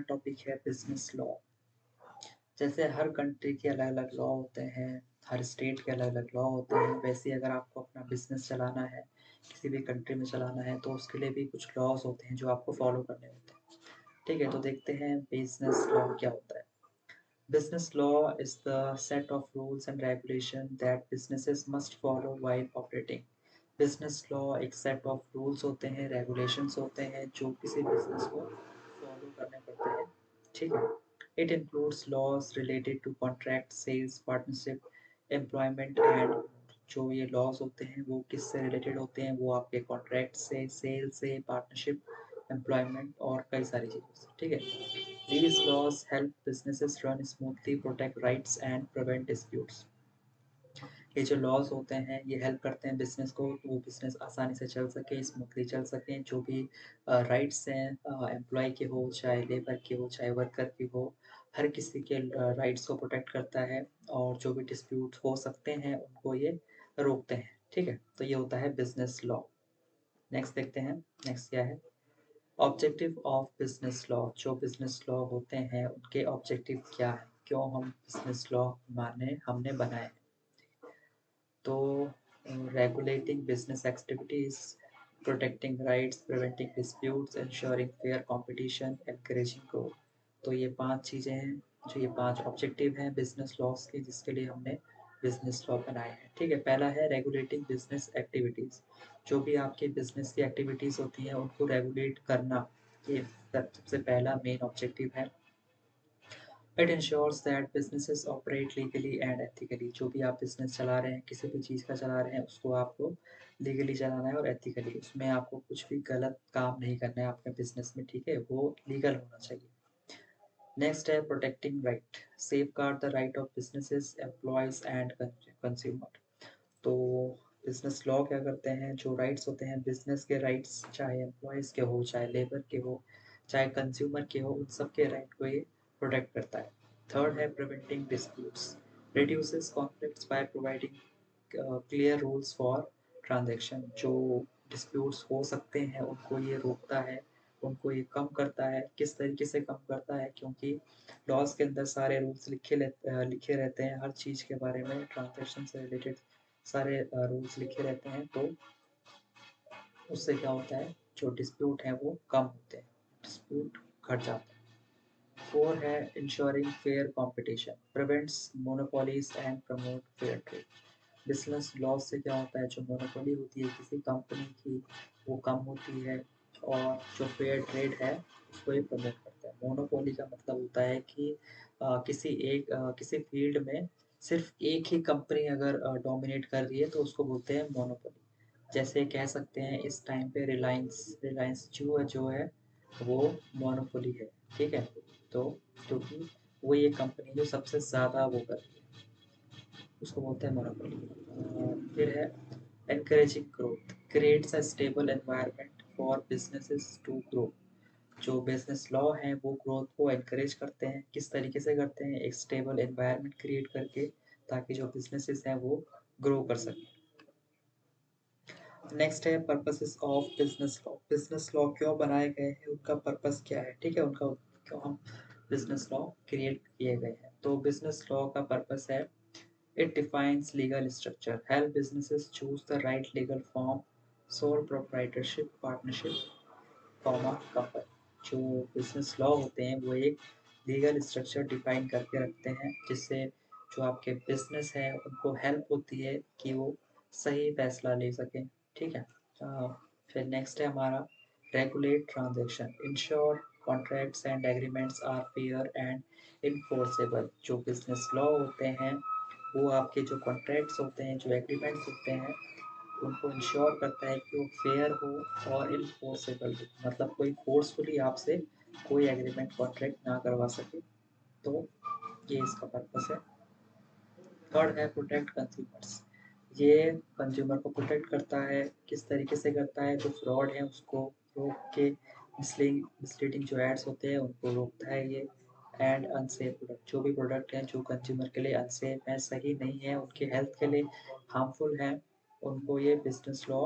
Topic है business law. जैसे हर country के अलग अलग लॉ होते हैं, हर स्टेट के अलग अलग लॉ होते हैं, वैसे ही अगर आपको अपना बिजनेस चलाना है, किसी भी कंट्री में चलाना है, तो उसके लिए भी कुछ लॉज होते हैं जो आपको फॉलो करने होते हैं। ठीक है, तो देखते हैं बिजनेस लॉ क्या होता है। Business law is the set of rules and regulation that businesses must follow while operating. Business law एक सेट ऑफ रूल्स होते हैं, रेगुलेशंस होते हैं जो किसी बिजनेस को फॉलो करने पड़ते हैं। ठीक है, it includes laws related to contract, sales, partnership, employment and जो ये लॉज होते हैं वो किससे रिलेटेड होते हैं, वो आपके कॉन्ट्रैक्ट से, सेल से, पार्टनरशिप, एम्प्लॉयमेंट और कई सारी चीज़ों से। ठीक है, these laws help businesses run smoothly, protect rights and prevent disputes. ये जो लॉज होते हैं ये हेल्प करते हैं बिजनेस को, तो वो बिजनेस आसानी से चल सके, स्मूथली चल सके। जो भी राइट्स हैं एम्प्लॉय के हो, चाहे लेबर के हो, चाहे वर्कर के हो, हर किसी के राइट्स को प्रोटेक्ट करता है और जो भी डिस्प्यूट हो सकते हैं उनको ये रोकते हैं। ठीक है, तो ये होता है बिजनेस लॉ। नेक्स्ट देखते हैं, नेक्स्ट क्या है। Objective of business law. जो बिजनेस लॉ होते हैं उनके ऑब्जेक्टिव क्या है, क्यों हम बिजनेस लॉ माने हमने बनाए हैं। तो regulating business activities, protecting rights, preventing disputes, ensuring fair competition, encouraging growth. तो ये 5 चीज़ें हैं, जो ये 5 ऑब्जेक्टिव हैं बिजनेस लॉस के, जिसके लिए हमने बिजनेस लॉ बनाए हैं। ठीक है, पहला है रेगुलेटिंग बिजनेस एक्टिविटीज़। जो भी आपके बिजनेस की एक्टिविटीज़ होती हैं उनको रेगुलेट करना, ये सबसे पहला मेन ऑब्जेक्टिव है। It ensures that businesses operate legally and ethically. जो भी आप बिजनेस चला रहे हैं, किसी भी चीज़ का चला रहे हैं, उसको आपको लीगली चलाना है और एथिकली। उसमें आपको कुछ भी गलत काम नहीं करना है आपके बिजनेस में। ठीक है, वो लीगल होना चाहिए। नेक्स्ट है protecting right, safe guard the right of businesses, employees and consumer. तो बिजनेस लॉ क्या करते हैं, जो राइट्स होते हैं बिजनेस के राइट्स, चाहे एम्प्लॉयज़ के हो, चाहे लेबर के हो, चाहे कंज्यूमर के हो, उन सब के राइट को ये प्रोटेक्ट करता है। थर्ड है preventing disputes, reduces conflicts by providing clear rules for transaction. जो डिस्प्यूट्स हो सकते हैं उनको ये रोकता है, उनको ये कम करता है। किस तरीके से कम करता है, क्योंकि लॉज के अंदर सारे रूल्स लिखे रहते हैं, हर चीज़ के बारे में, ट्रांजैक्शन से रिलेटेड सारे रूल्स लिखे रहते हैं। तो उससे क्या होता है, जो डिस्प्यूट हैं वो कम होते हैं, डिस्प्यूट घट जाता है। 4 है ensuring fair competition, prevents monopolies and promote fair trade. Business law से क्या होता है, जो मोनोपोली होती है किसी कंपनी की वो कम होती है, और जो फेयर ट्रेड है उसको ये प्रमोट करता है। मोनोपोली का मतलब होता है कि किसी फील्ड में सिर्फ एक ही कंपनी अगर डोमिनेट कर रही है तो उसको बोलते हैं मोनोपोली। जैसे कह सकते हैं इस टाइम पे रिलायंस रिलायंस जो है वो मोनोपोली है। ठीक है, तो क्योंकि वो ये कंपनी जो सबसे ज़्यादा वो कर रही है उसको बोलते हैं मोनोपोली। फिर है encouraging growth, creates a stable environment for businesses to grow. जो बिजनेस लॉ हैं वो ग्रोथ को एनकरेज करते हैं। किस तरीके से करते हैं, एक स्टेबल एनवायरनमेंट क्रिएट करके, ताकि जो बिजनेसेस हैं वो ग्रो कर सकें। नेक्स्ट है purposes of business law. Business law क्यों बनाए गए हैं, उनका पर्पस क्या है। ठीक है, उनका क्यों हम बिजनेस लॉ क्रिएट किए गए हैं। तो बिजनेस लॉ का पर्पस है, it defines legal structure, help businesses choose the right legal form, sole proprietorship, partnership, company। जो बिजनेस लॉ होते हैं वो एक लीगल स्ट्रक्चर डिफाइन करके रखते हैं, जिससे जो आपके बिजनेस है उनको हेल्प होती है कि वो सही फैसला ले सकें। ठीक है, फिर नेक्स्ट है हमारा regulate transaction, ensure contracts and agreements are fair and enforceable. जो बिजनेस लॉ होते हैं वो आपके जो कॉन्ट्रैक्ट्स होते हैं, जो एग्रीमेंट्स होते हैं, उनको इंश्योर करता है कि वो फेयर हो और इन्फोर्सेबल हो, मतलब कोई फोर्सफुली आपसे कोई एग्रीमेंट कॉन्ट्रैक्ट ना करवा सके। तो ये इसका पर्पस है। थर्ड है प्रोटेक्ट कंज्यूमर्स, ये कंज्यूमर को प्रोटेक्ट करता है। किस तरीके से करता है, जो फ्रॉड है उसको रोक के, मिसलीडिंग जो एड्स होते हैं उनको रोकता है ये। एंड अनसेफ प्रोडक्ट, जो भी प्रोडक्ट हैं जो कंज्यूमर के लिए अनसेफ हैं, सही नहीं है, उनके हेल्थ के लिए हार्मफुल हैं, उनको ये बिजनेस लॉ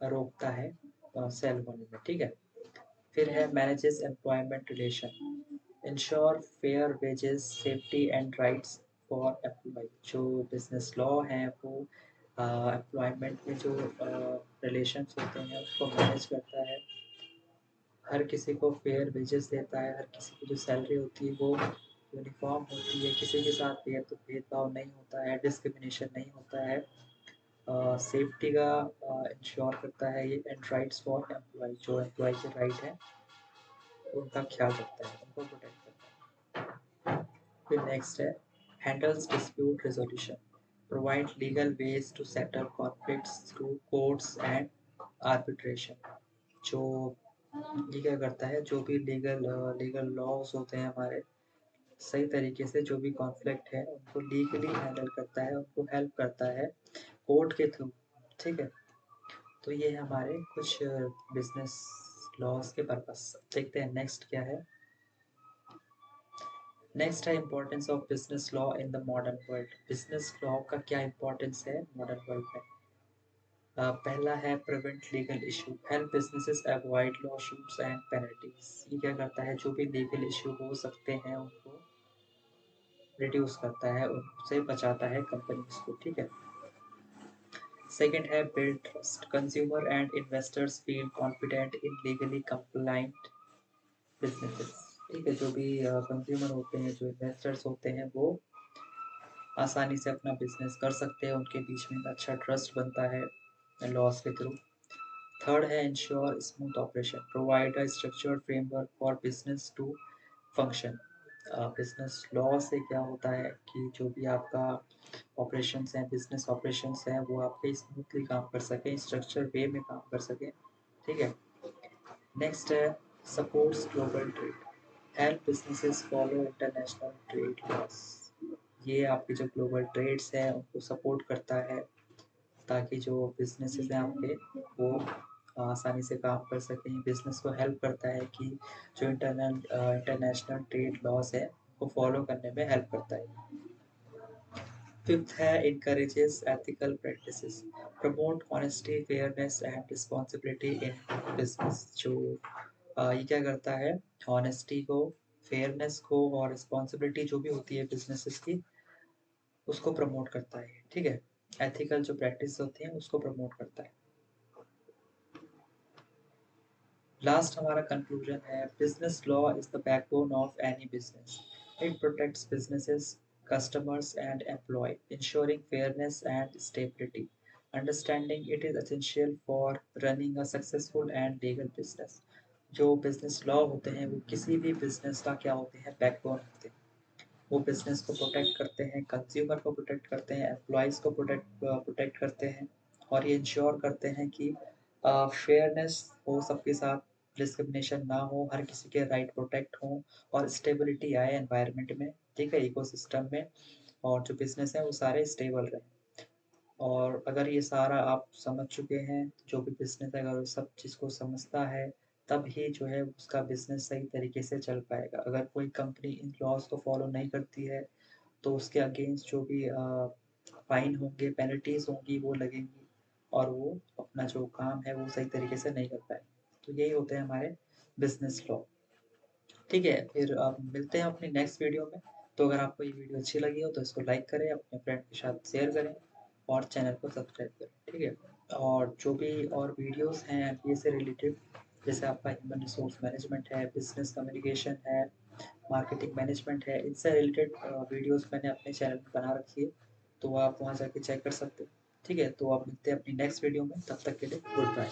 रोकता है सेल होने में। ठीक है, फिर है manages employment relation, ensure fair wages safety and rights for employ. जो बिजनेस लॉ है वो एम्प्लॉयमेंट में जो रिलेशंस होते हैं उसको मैनेज करता है, हर किसी को फेयर वेजेस देता है, हर किसी की जो सैलरी होती है वो यूनिफॉर्म होती है, किसी के साथ भेदभाव नहीं होता है, डिस्क्रिमिनेशन नहीं होता है, सेफ्टी का इंश्योर करता है ये, एंड राइट्स फॉर एम्प्लॉय, जो एम्प्लॉय के राइट है उनका ख्याल रखता है, उनको प्रोटेक्ट करता है। फिर नेक्स्ट है handles dispute resolution, provide legal ways to settle conflicts through courts and arbitration. जो ये क्या करता है, जो भी लीगल लॉज होते हैं हमारे, सही तरीके से जो भी कॉन्फ्लिक्ट है उनको लीगली हैंडल करता है, उनको हेल्प करता है कोर्ट के थ्रू। ठीक है, तो ये हमारे कुछ बिजनेस लॉज के पर्पस। देखते हैं नेक्स्ट क्या है। नेक्स्ट है importance of business law in the modern world. Business law का क्या इम्पोर्टेंस है मॉडर्न वर्ल्ड में। पहला है prevent legal issue, help businesses avoid law shoots and penalties. ये क्या करता है, जो भी लीगल इशू हो सकते हैं उनको रिड्यूस करता है, उनसे बचाता है कंपनीज को। ठीक है, सेकंड है build trust, consumer and investors feel confident in legally compliant businesses. ठीक है, जो भी कंज्यूमर होते हैं, जो इन्वेस्टर्स होते हैं, वो आसानी से अपना बिजनेस कर सकते हैं, उनके बीच में एक अच्छा ट्रस्ट बनता है लॉस के थ्रू। थर्ड है ensure smooth operation, provide a structured framework for business to function. Business law से क्या होता है कि जो भी आपका ऑपरेशंस हैं, बिजनेस ऑपरेशंस हैं, वो आपके स्मूथली काम कर सकें, स्ट्रक्चर वे में काम कर सकें। ठीक है, नेक्स्ट है supports global trade, help businesses follow international trade loss. ये आपके जो ग्लोबल ट्रेड्स हैं उनको सपोर्ट करता है, ताकि जो बिजनेसेस हैं आपके वो आसानी से काम कर सकें। बिजनेस को हेल्प करता है कि जो इंटरनेशनल ट्रेड लॉस है वो फॉलो करने में हेल्प करता है। फिफ्थ है encourages ethical practices, promote honesty, fairness and responsibility in business। जो ये क्या करता है, honesty को, fairness को और responsibility जो भी होती है businesses की, उसको प्रमोट करता है। ठीक है, ethical जो practice होती हैं उसको प्रमोट करता है। लास्ट हमारा कंक्लूजन है, business law is the backbone of any business. It protects businesses, customers and employee, ensuring fairness and stability. Understanding it is essential for running a successful and legal business. जो business law होते हैं वो किसी भी business का क्या होते हैं, बैकबोन होते हैं। वो बिजनेस को प्रोटेक्ट करते हैं, कंज्यूमर को प्रोटेक्ट करते हैं, एम्प्लॉयज़ को प्रोटेक्ट करते हैं, और ये इंश्योर करते हैं कि फेयरनेस हो सबके साथ, डिस्क्रिमिनेशन ना हो, हर किसी के राइट प्रोटेक्ट हों और स्टेबिलिटी आए एनवायरनमेंट में। ठीक है, इकोसिस्टम में, और जो बिजनेस है वो सारे स्टेबल रहें। और अगर ये सारा आप समझ चुके हैं, जो भी बिज़नेस है अगर वो सब चीज़ को समझता है, तब ही जो है उसका बिज़नेस सही तरीके से चल पाएगा। अगर कोई कंपनी इन लॉज़ को फ़ॉलो नहीं करती है, तो उसके अगेंस्ट जो भी फ़ाइन होंगे, पेनल्टीज़ होंगी, वो लगेंगी, और वो अपना जो काम है वो सही तरीके से नहीं कर पाएँगे। तो यही होते हैं हमारे बिज़नेस लॉ। ठीक है, फिर मिलते हैं अपनी नेक्स्ट वीडियो में। तो अगर आपको ये वीडियो अच्छी लगी हो तो इसको लाइक करें, अपने फ्रेंड के साथ शेयर करें और चैनल को सब्सक्राइब करें। ठीक है, और जो भी और वीडियोस हैं एमबीए से रिलेटेड, जैसे आपका ह्यूमन रिसोर्स मैनेजमेंट है, बिजनेस कम्युनिकेशन है, मार्केटिंग मैनेजमेंट है, इनसे रिलेटेड वीडियोस मैंने अपने चैनल में बना रखी है, तो आप वहाँ जाके चेक कर सकते हैं। ठीक है, तो आप मिलते हैं अपनी नेक्स्ट वीडियो में, तब तक के लिए गुड बाय।